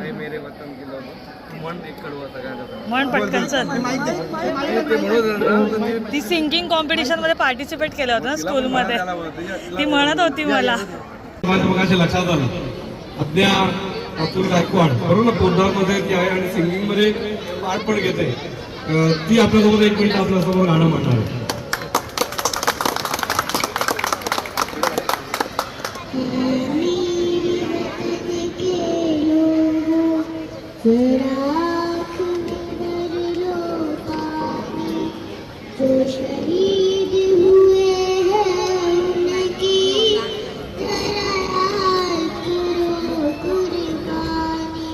है मेरे वतन के लोग मन एक कडवा सगळ्यांचा म्हण पटकन चल. ते म्हणून ती सिंगिंग कॉम्पिटिशन मध्ये पार्टिसिपेट केलं होतं ना स्कूलमध्ये. ती म्हणत होती मला. माझ्या मगाशी लक्षात आलं अज्ञा अतुल गायकवाड बरोबर ना पोद्दारमध्ये ती आहे आणि सिंगिंगमध्ये पार्ट पण घेते. ती आपल्यासोबत 1 मिनिट आपल्यासोबत गाणं म्हणणार आहे. शहीद हुए हैं उनकी जरा याद करो कुर्बानी